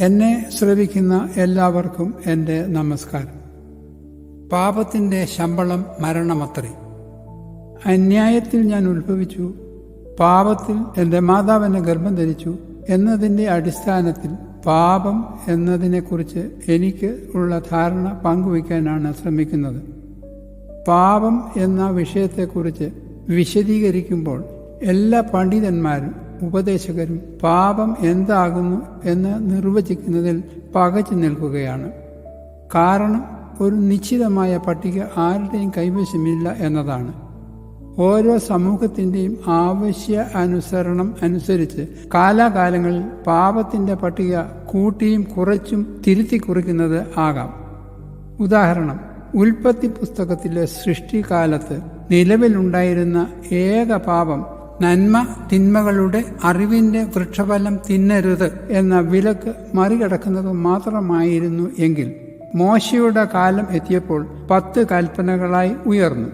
എന്നെ ശ്രവിക്കുന്ന എല്ലാവർക്കും എൻ്റെ നമസ്കാരം. പാപത്തിൻ്റെ ശമ്പളം മരണമത്രേ. അന്യായത്തിൽ ഞാൻ ഉത്ഭവിച്ചു, പാപത്തിൽ എൻ്റെ മാതാവ് എന്നെ ഗർഭം ധരിച്ചു എന്നതിൻ്റെ അടിസ്ഥാനത്തിൽ പാപം എന്നതിനെക്കുറിച്ച് എനിക്ക് ഉള്ള ധാരണ പങ്കുവയ്ക്കാനാണ് ശ്രമിക്കുന്നത്. പാപം എന്ന വിഷയത്തെക്കുറിച്ച് വിശദീകരിക്കുമ്പോൾ എല്ലാ പണ്ഡിതന്മാരും ഉപദേശകരും പാപം എന്താകുന്നു എന്ന് നിർവചിക്കുന്നതിൽ പകച്ചു നിൽക്കുകയാണ്. കാരണം ഒരു നിശ്ചിതമായ പട്ടിക ആരുടെയും കൈവശമില്ല എന്നതാണ്. ഓരോ സമൂഹത്തിൻ്റെയും ആവശ്യ അനുസരണം അനുസരിച്ച് കാലാകാലങ്ങളിൽ പാപത്തിൻ്റെ പട്ടിക കൂട്ടിയും കുറച്ചും തിരുത്തി കുറിക്കുന്നത് ആകാം. ഉദാഹരണം, ഉൽപ്പത്തി പുസ്തകത്തിലെ സൃഷ്ടികാലത്ത് നിലവിലുണ്ടായിരുന്ന ഏക പാപം നന്മ തിന്മകളുടെ അറിവിൻ്റെ വൃക്ഷഫലം തിന്നരുത് എന്ന വിലക്ക് മറികടക്കുന്നത് മാത്രമായിരുന്നു എങ്കിൽ മോശയുടെ കാലം എത്തിയപ്പോൾ 10 കൽപ്പനകളായി ഉയർന്നു.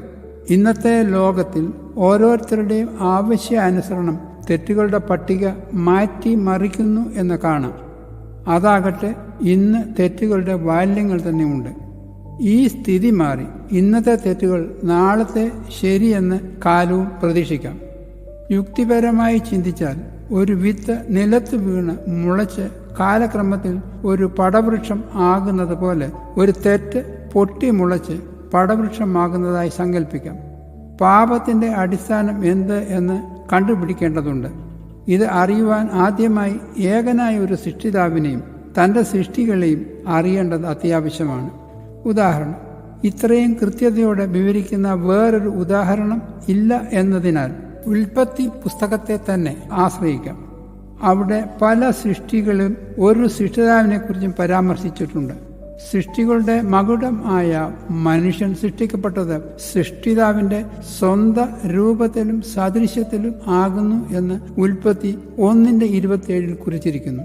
ഇന്നത്തെ ലോകത്തിൽ ഓരോരുത്തരുടെയും ആവശ്യാനുസരണം തെറ്റുകളുടെ പട്ടിക മാറ്റി മറിക്കുന്നു എന്ന് കാണാം. അതാകട്ടെ ഇന്ന് തെറ്റുകളുടെ വാല്യങ്ങൾ തന്നെയുണ്ട്. ഈ സ്ഥിതി മാറി ഇന്നത്തെ തെറ്റുകൾ നാളത്തെ ശരിയെന്ന് കാലവും പ്രതീക്ഷിക്കാം. യുക്തിപരമായി ചിന്തിച്ചാൽ ഒരു വിത്ത് നിലത്ത് വീണ് മുളച്ച് കാലക്രമത്തിൽ ഒരു പടവൃക്ഷം ആകുന്നത് പോലെ ഒരു തെറ്റ് പൊട്ടി മുളച്ച് പടവൃക്ഷമാകുന്നതായി സങ്കല്പിക്കാം. പാപത്തിൻ്റെ അടിസ്ഥാനം എന്ത് എന്ന് കണ്ടുപിടിക്കേണ്ടതുണ്ട്. ഇത് അറിയുവാൻ ആദ്യമായി ഏകനായ ഒരു സൃഷ്ടിതാവിനെയും തൻ്റെ സൃഷ്ടികളെയും അറിയേണ്ടത് അത്യാവശ്യമാണ്. ഉദാഹരണം, ഇത്രയും കൃത്യതയോടെ വിവരിക്കുന്ന വേറൊരു ഉദാഹരണം ഇല്ല എന്നതിനാൽ ഉൽപ്പത്തി പുസ്തകത്തെ തന്നെ ആശ്രയിക്കാം. അവിടെ പല സൃഷ്ടികളും ഒരു സൃഷ്ടിതാവിനെക്കുറിച്ചും പരാമർശിച്ചിട്ടുണ്ട്. സൃഷ്ടികളുടെ മകുടം ആയ മനുഷ്യൻ സൃഷ്ടിക്കപ്പെട്ടത് സൃഷ്ടിതാവിൻ്റെ സ്വന്തം രൂപത്തിലും സദൃശ്യത്തിലും ആകുന്നു എന്ന് ഉൽപ്പത്തി 1:27 കുറിച്ചിരിക്കുന്നു.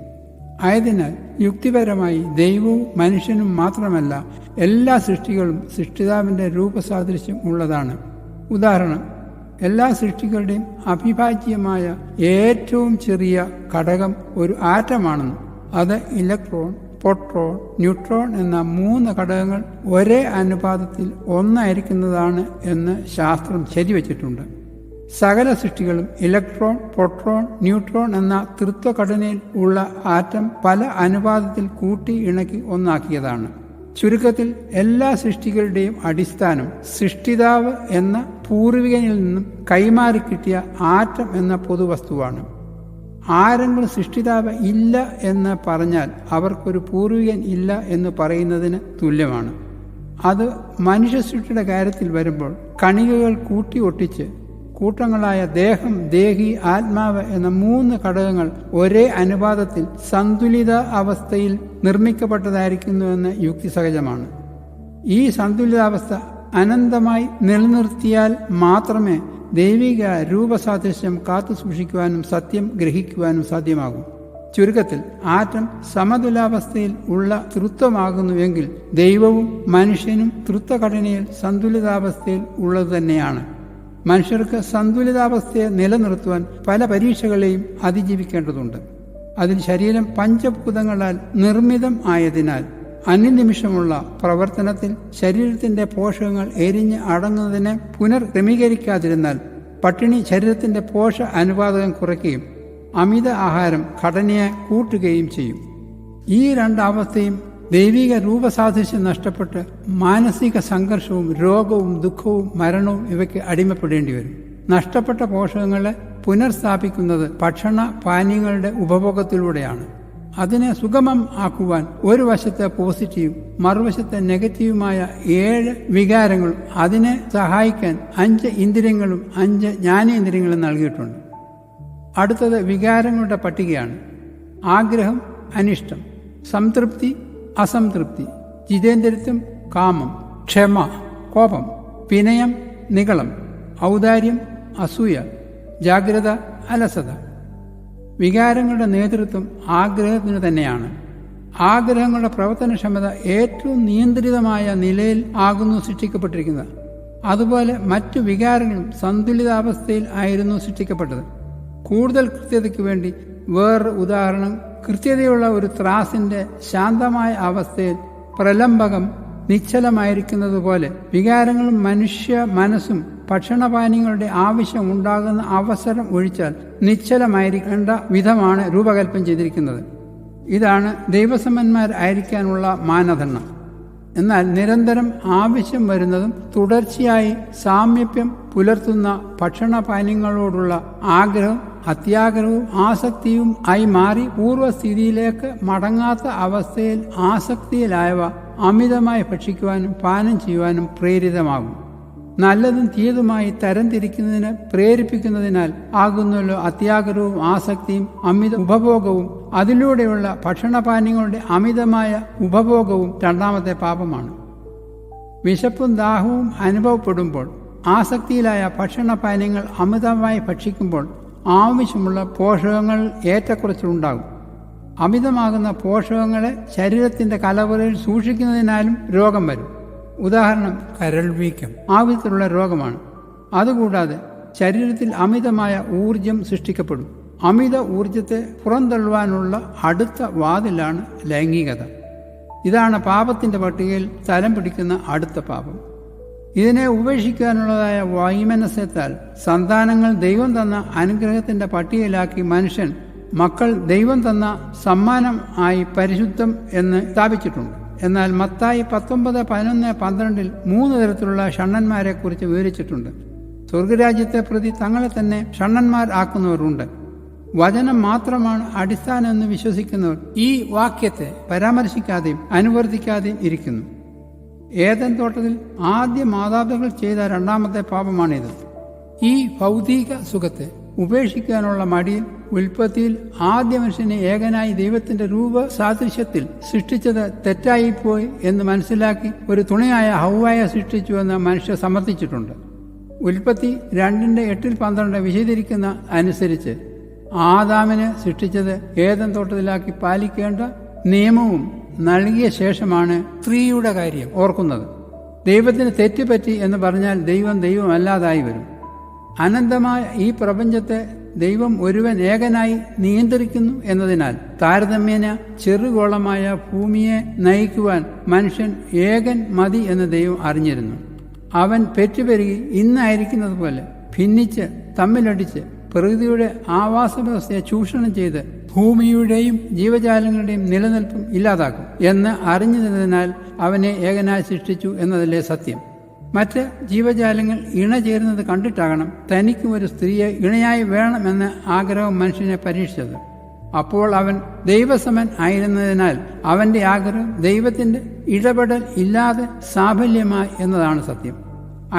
ആയതിനാൽ യുക്തിപരമായി ദൈവവും മനുഷ്യനും മാത്രമല്ല എല്ലാ സൃഷ്ടികളും സൃഷ്ടിതാവിൻ്റെ രൂപസാദൃശ്യം ഉള്ളതാണ്. ഉദാഹരണം, എല്ലാ സൃഷ്ടികളുടെയും അവിഭാജ്യമായ ഏറ്റവും ചെറിയ ഘടകം ഒരു ആറ്റമാണെന്നും അത് ഇലക്ട്രോൺ, പ്രോട്ടോൺ, ന്യൂട്രോൺ എന്ന 3 ഘടകങ്ങൾ ഒരേ അനുപാതത്തിൽ ഒന്നായിരിക്കുന്നതാണ് എന്ന് ശാസ്ത്രം ശരിവച്ചിട്ടുണ്ട്. സകല സൃഷ്ടികളും ഇലക്ട്രോൺ, പ്രോട്ടോൺ, ന്യൂട്രോൺ എന്ന ത്രിത്വഘടനയിൽ ഉള്ള ആറ്റം പല അനുപാതത്തിൽ കൂട്ടി ഇണക്കി ഒന്നാക്കിയതാണ്. ചുരുക്കത്തിൽ എല്ലാ സൃഷ്ടികളുടെയും അടിസ്ഥാനം സൃഷ്ടിതാവ് എന്ന പൂർവികനിൽ നിന്നും കൈമാറിക്കിട്ടിയ ആറ്റം എന്ന പൊതുവസ്തുവാണ്. ആരെങ്കിലും സൃഷ്ടിതാവ് ഇല്ല എന്ന് പറഞ്ഞാൽ അവർക്കൊരു പൂർവികൻ ഇല്ല എന്ന് പറയുന്നതിന് തുല്യമാണ്. അത് മനുഷ്യ സൃഷ്ടിയുടെ കാര്യത്തിൽ വരുമ്പോൾ കണികകൾ കൂട്ടി ഒട്ടിച്ച് കൂട്ടങ്ങളായ ദേഹം, ദേഹി, ആത്മാവ് എന്ന 3 ഘടകങ്ങൾ ഒരേ അനുപാതത്തിൽ സന്തുലിത അവസ്ഥയിൽ നിർമ്മിക്കപ്പെട്ടതായിരിക്കുന്നുവെന്ന് യുക്തിസഹജമാണ്. ഈ സന്തുലിതാവസ്ഥ അനന്തമായി നിലനിർത്തിയാൽ മാത്രമേ ദൈവിക രൂപസാദൃശ്യം കാത്തു സൂക്ഷിക്കുവാനും സത്യം ഗ്രഹിക്കുവാനും സാധ്യമാകൂ. ചുരുക്കത്തിൽ ആറ്റം സമതുലാവസ്ഥയിൽ ഉള്ള തൃത്വമാകുന്നുവെങ്കിൽ ദൈവവും മനുഷ്യനും തൃത്വഘടനയിൽ സന്തുലിതാവസ്ഥയിൽ ഉള്ളത് തന്നെയാണ്. മനുഷ്യർക്ക് സന്തുലിതാവസ്ഥയെ നിലനിർത്തുവാൻ പല പരീക്ഷകളെയും അതിജീവിക്കേണ്ടതുണ്ട്. അതിൽ ശരീരം പഞ്ചഭൂതങ്ങളാൽ നിർമ്മിതം ആയതിനാൽ അന്യനിമിഷമുള്ള പ്രവർത്തനത്തിൽ ശരീരത്തിൻ്റെ പോഷകങ്ങൾ എരിഞ്ഞ് അടങ്ങുന്നതിനെ പുനർക്രമീകരിക്കാതിരുന്നാൽ പട്ടിണി ശരീരത്തിൻ്റെ പോഷ അനുപാതകം കുറയ്ക്കുകയും അമിത ആഹാരം ഘടനയെ കൂട്ടുകയും ചെയ്യും. ഈ 2 അവസ്ഥയും ദൈവിക രൂപസാദൃശ്യം നഷ്ടപ്പെട്ട് മാനസിക സംഘർഷവും രോഗവും ദുഃഖവും മരണവും ഇവയ്ക്ക് അടിമപ്പെടേണ്ടി വരും. നഷ്ടപ്പെട്ട പോഷകങ്ങളെ പുനർസ്ഥാപിക്കുന്നത് ഭക്ഷണ പാനീയങ്ങളുടെ ഉപഭോഗത്തിലൂടെയാണ്. അതിനെ സുഗമം ആക്കുവാൻ ഒരു വശത്തെ പോസിറ്റീവ് മറുവശത്തെ നെഗറ്റീവുമായ 7 വികാരങ്ങളും അതിനെ സഹായിക്കാൻ 5 ഇന്ദ്രിയങ്ങളും 5 ജ്ഞാനേന്ദ്രിയങ്ങളും നൽകിയിട്ടുണ്ട്. അടുത്തത് വികാരങ്ങളുടെ പട്ടികയാണ്. ആഗ്രഹം, അനിഷ്ടം, സംതൃപ്തി, അസംതൃപ്തി, ജിതേന്ദ്രിത്വം, കാമം, ക്ഷമ, കോപം, വിനയം, നിഗളം, ഔദാര്യം, അസൂയ, ജാഗ്രത, അലസത. വികാരങ്ങളുടെ നേതൃത്വം ആഗ്രഹത്തിന് തന്നെയാണ്. ആഗ്രഹങ്ങളുടെ പ്രവർത്തനക്ഷമത ഏറ്റവും നിയന്ത്രിതമായ നിലയിൽ ആകുന്നു സൃഷ്ടിക്കപ്പെട്ടിരിക്കുന്നത്. അതുപോലെ മറ്റു വികാരങ്ങളും സന്തുലിതാവസ്ഥയിൽ ആയിരുന്നു സൃഷ്ടിക്കപ്പെട്ടത്. കൂടുതൽ കൃത്യതയ്ക്ക് വേണ്ടി വേറൊരു ഉദാഹരണം, കൃത്യതയുള്ള ഒരു ത്രാസിന്റെ ശാന്തമായ അവസ്ഥയിൽ പ്രലംബകം നിശ്ചലമായിരിക്കുന്നതുപോലെ വികാരങ്ങളും മനുഷ്യ മനസ്സും ഭക്ഷണപാനീയങ്ങളുടെ ആവശ്യം ഉണ്ടാകുന്ന അവസരം ഒഴിച്ചാൽ നിശ്ചലമായിരിക്കേണ്ട വിധമാണ് രൂപകൽപ്പന ചെയ്തിരിക്കുന്നത്. ഇതാണ് ദൈവസമന്മാരായിരിക്കാനുള്ള മാനദണ്ഡം. എന്നാൽ നിരന്തരം ആവശ്യം വരുന്നതും തുടർച്ചയായി സാമീപ്യം പുലർത്തുന്ന ഭക്ഷണപാനീയങ്ങളോടുള്ള ആഗ്രഹം അത്യാഗ്രഹവും ആസക്തിയും ആയി മാറി പൂർവ്വസ്ഥിതിയിലേക്ക് മടങ്ങാത്ത അവസ്ഥയിൽ ആസക്തിയിലായവ അമിതമായി ഭക്ഷിക്കുവാനും പാനം ചെയ്യുവാനും പ്രേരിതമാകും. നല്ലതും തീയതുമായി തരംതിരിക്കുന്നതിന് പ്രേരിപ്പിക്കുന്നതിനാൽ ആകുന്നല്ലോ അത്യാഗ്രഹവും ആസക്തിയും അമിത ഉപഭോഗവും. അതിലൂടെയുള്ള ഭക്ഷണപാനീയങ്ങളുടെ അമിതമായ ഉപഭോഗവും രണ്ടാമത്തെ പാപമാണ്. വിശപ്പും ദാഹവും അനുഭവപ്പെടുമ്പോൾ ആസക്തിയിലായ ഭക്ഷണപാനീയങ്ങൾ അമിതമായി ഭക്ഷിക്കുമ്പോൾ ആവശ്യമുള്ള പോഷകങ്ങൾ ഏറ്റക്കുറച്ചിലുണ്ടാകും. അമിതമാകുന്ന പോഷകങ്ങളെ ശരീരത്തിന്റെ കലവറയിൽ സൂക്ഷിക്കുന്നതിനാലും രോഗം വരും. ഉദാഹരണം, കരൾ വീക്കം ആവശ്യത്തിലുള്ള രോഗമാണ്. അതുകൂടാതെ ശരീരത്തിൽ അമിതമായ ഊർജം സൃഷ്ടിക്കപ്പെടും. അമിത ഊർജത്തെ പുറന്തള്ളുവാനുള്ള അടുത്ത വാതിലാണ് ലൈംഗികത. ഇതാണ് പാപത്തിന്റെ പട്ടികയിൽ സ്ഥലം പിടിക്കുന്ന അടുത്ത പാപം. ഇതിനെ ഉപേക്ഷിക്കാനുള്ളതായ വൈമനസ്യത്താൽ സന്താനങ്ങൾ ദൈവം തന്ന അനുഗ്രഹത്തിന്റെ പട്ടികയിലാക്കി മനുഷ്യൻ മക്കൾ ദൈവം തന്ന സമ്മാനം ആയി പരിശുദ്ധം എന്ന് സ്ഥാപിച്ചിട്ടുണ്ട്. എന്നാൽ മത്തായി 19:11-12 3 തരത്തിലുള്ള ഷണ്ണന്മാരെ കുറിച്ച് വിവരിച്ചിട്ടുണ്ട്. സ്വർഗരാജ്യത്തെ പ്രതി തങ്ങളെ തന്നെ ഷണ്ണന്മാർ ആക്കുന്നവരുണ്ട്. വചനം മാത്രമാണ് അടിസ്ഥാനം എന്ന് വിശ്വസിക്കുന്നവർ ഈ വാക്യത്തെ പരാമർശിക്കാതെയും അനുവർത്തിക്കാതെയും ഇരിക്കുന്നു. ഏദൻ തോട്ടത്തിൽ ആദ്യ മാതാപിതാക്കൾ ചെയ്ത രണ്ടാമത്തെ പാപമാണിത്. ഈ ഭൗതിക സുഖത്തെ ഉപേക്ഷിക്കാനുള്ള മടിയിൽ ഉൽപ്പത്തിയിൽ ആദ്യ മനുഷ്യനെ ഏകനായി ദൈവത്തിന്റെ രൂപസാദൃശ്യത്തിൽ സൃഷ്ടിച്ചത് തെറ്റായിപ്പോയി എന്ന് മനസ്സിലാക്കി ഒരു തുണയായ ഹൗവയെ സൃഷ്ടിച്ചുവെന്ന് മനുഷ്യർ സമർത്ഥിച്ചിട്ടുണ്ട്. ഉൽപ്പത്തി 2:8-12 വിശദീകരിക്കുന്ന അനുസരിച്ച് ആദാമിനെ സൃഷ്ടിച്ചത് ഏദൻ തോട്ടത്തിലാക്കി പാലിക്കേണ്ട നിയമവും നൽകിയ ശേഷമാണ് സ്ത്രീയുടെ കാര്യം ഓർക്കുന്നത്. ദൈവത്തിന് തെറ്റുപറ്റി എന്ന് പറഞ്ഞാൽ ദൈവമല്ലാതായി വരും. അനന്തമായ ഈ പ്രപഞ്ചത്തെ ദൈവം ഒരുവൻ ഏകനായി നിയന്ത്രിക്കുന്നു എന്നതിനാൽ താരതമ്യേന ചെറുഗോളമായ ഭൂമിയെ നയിക്കുവാൻ മനുഷ്യൻ ഏകൻ മതി എന്ന് ദൈവം അറിഞ്ഞിരുന്നു. അവൻ പെറ്റുപെരുകി ഇന്നായിരിക്കുന്നത് പോലെ ഭിന്നിച്ച് തമ്മിലടിച്ച് പ്രകൃതിയുടെ ആവാസ വ്യവസ്ഥയെ ചൂഷണം ചെയ്ത് ഭൂമിയുടെയും ജീവജാലങ്ങളുടെയും നിലനിൽപ്പും ഇല്ലാതാക്കും എന്ന് അറിഞ്ഞതിനാൽ അവനെ ഏകനായി സൃഷ്ടിച്ചു എന്നതല്ലേ സത്യം. മറ്റ് ജീവജാലങ്ങൾ ഇണചേരുന്നത് കണ്ടിട്ടാകണം തനിക്കും ഒരു സ്ത്രീയെ ഇണയായി വേണമെന്ന ആഗ്രഹം മനുഷ്യനെ പരീക്ഷിച്ചത്. അപ്പോൾ അവൻ ദൈവസമൻ ആയിരുന്നതിനാൽ അവന്റെ ആഗ്രഹം ദൈവത്തിന്റെ ഇടപെടൽ ഇല്ലാതെ സാഫല്യമായി എന്നതാണ് സത്യം.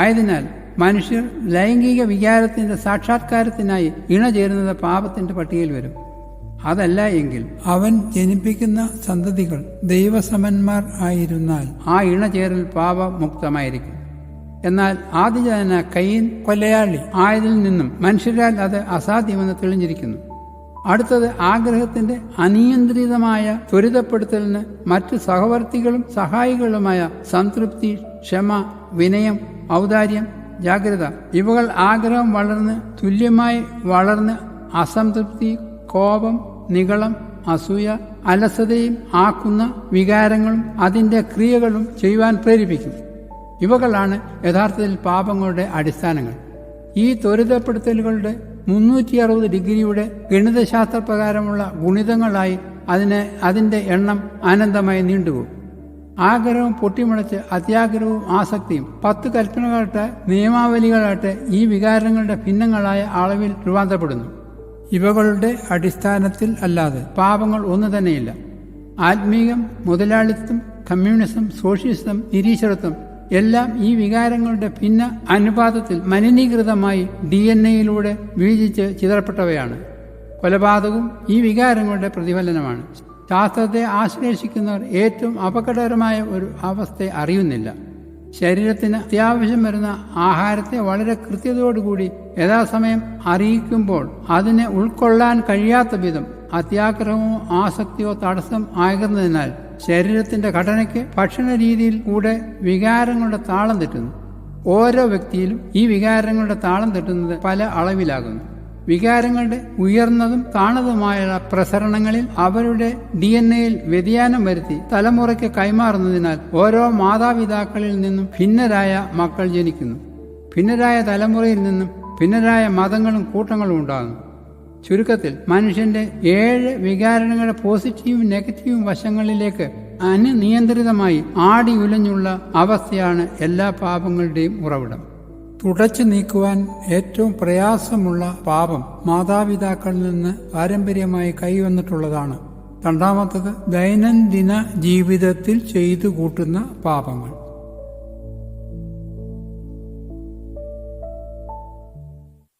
ആയതിനാൽ മനുഷ്യർ ലൈംഗിക വികാരത്തിന്റെ സാക്ഷാത്കാരത്തിനായി ഇണചേരുന്നത് പാപത്തിന്റെ പട്ടികയിൽ വരും. അതല്ല എങ്കിൽ അവൻ ജനിപ്പിക്കുന്ന സന്തതികൾ ദൈവസമന്മാർ ആയിരുന്നാൽ ആ ഇണചേരൽ പാപമുക്തമായിരിക്കും. എന്നാൽ ആദിജാതന കയീൻ കൊലയാളി ആയതിൽ നിന്നും മനുഷ്യരാൽ അത് അസാധ്യമെന്ന് തെളിഞ്ഞിരിക്കുന്നു. അടുത്തത് ആഗ്രഹത്തിന്റെ അനിയന്ത്രിതമായ ത്വരിതപ്പെടുത്തലിന് മറ്റ് സഹവർത്തികളും സഹായികളുമായ സംതൃപ്തി, ക്ഷമ, വിനയം, ഔദാര്യം, ജാഗ്രത ഇവകൾ ആഗ്രഹം തുല്യമായി വളർന്ന് അസംതൃപ്തി, കോപം, നിഗളം, അസൂയ, അലസതയും ആക്കുന്ന വികാരങ്ങളും അതിന്റെ ക്രിയകളും ചെയ്യുവാൻ പ്രേരിപ്പിക്കും. ഇവകളാണ് യഥാർത്ഥത്തിൽ പാപങ്ങളുടെ അടിസ്ഥാനങ്ങൾ. ഈ ത്വരിതപ്പെടുത്തലുകളുടെ 360 ഡിഗ്രിയുടെ ഗണിതശാസ്ത്രപ്രകാരമുള്ള ഗുണിതങ്ങളായി അതിന്റെ എണ്ണം അനന്തമായി നീണ്ടുപോകും. ആഗ്രഹം പൊട്ടിമുളച്ച് അത്യാഗ്രഹവും ആസക്തിയും 10 കൽപ്പനകളായിട്ട് നിയമാവലികളായിട്ട് ഈ വികാരങ്ങളുടെ ഭിന്നങ്ങളായ അളവിൽ രൂപാന്തരപ്പെടുന്നു. ഇവകളുടെ അടിസ്ഥാനത്തിൽ അല്ലാതെ പാപങ്ങൾ ഒന്നു തന്നെയില്ല. ആത്മീകം, മുതലാളിത്തം, കമ്മ്യൂണിസം, സോഷ്യലിസം, നിരീശ്വരത്വം എല്ലാം ഈ വികാരങ്ങളുടെ ഭിന്ന അനുപാതത്തിൽ മലിനീകൃതമായി DNA-യിലൂടെ വീതിച്ച് ചിതറപ്പെട്ടവയാണ്. കൊലപാതകവും ഈ വികാരങ്ങളുടെ പ്രതിഫലനമാണ്. ശാസ്ത്രത്തെ ആശ്ലേഷിക്കുന്നവർ ഏറ്റവും അപകടകരമായ ഒരു അവസ്ഥയെ അറിയുന്നില്ല. ശരീരത്തിന് അത്യാവശ്യം വരുന്ന ആഹാരത്തെ വളരെ കൃത്യതയോടുകൂടി യഥാസമയം അറിയിക്കുമ്പോൾ അതിനെ ഉൾക്കൊള്ളാൻ കഴിയാത്ത വിധം അത്യാഗ്രഹമോ ആസക്തിയോ തടസ്സം ആകുന്നതിനാൽ ശരീരത്തിന്റെ ഘടനയ്ക്ക് ഭക്ഷണ രീതിയിൽ കൂടെ വികാരങ്ങളുടെ താളം തെറ്റുന്നു. ഓരോ വ്യക്തിയിലും ഈ വികാരങ്ങളുടെ താളം തെറ്റുന്നത് പല അളവിലാകുന്നു. വികാരങ്ങളുടെ ഉയർന്നതും താണതുമായ പ്രസരണങ്ങളിൽ അവരുടെ DNA-യിൽ വ്യതിയാനം വരുത്തി തലമുറയ്ക്ക് കൈമാറുന്നതിനാൽ ഓരോ മാതാപിതാക്കളിൽ നിന്നും ഭിന്നരായ മക്കൾ ജനിക്കുന്നു. ഭിന്നരായ തലമുറയിൽ നിന്നും ഭിന്നരായ മതങ്ങളും കൂട്ടങ്ങളും ഉണ്ടാകുന്നു. ചുരുക്കത്തിൽ മനുഷ്യന്റെ 7 വികാരങ്ങളുടെ പോസിറ്റീവും നെഗറ്റീവും വശങ്ങളിലേക്ക് അനിയന്ത്രിതമായി ആടി ഉലഞ്ഞുള്ള അവസ്ഥയാണ് എല്ലാ പാപങ്ങളുടെയും ഉറവിടം. തുടച്ചു നീക്കുവാൻ ഏറ്റവും പ്രയാസമുള്ള പാപം മാതാപിതാക്കളിൽ നിന്ന് പാരമ്പര്യമായി കൈവന്നിട്ടുള്ളതാണ്. രണ്ടാമത്തത് ദൈനംദിന ജീവിതത്തിൽ ചെയ്തു കൂട്ടുന്ന പാപങ്ങൾ.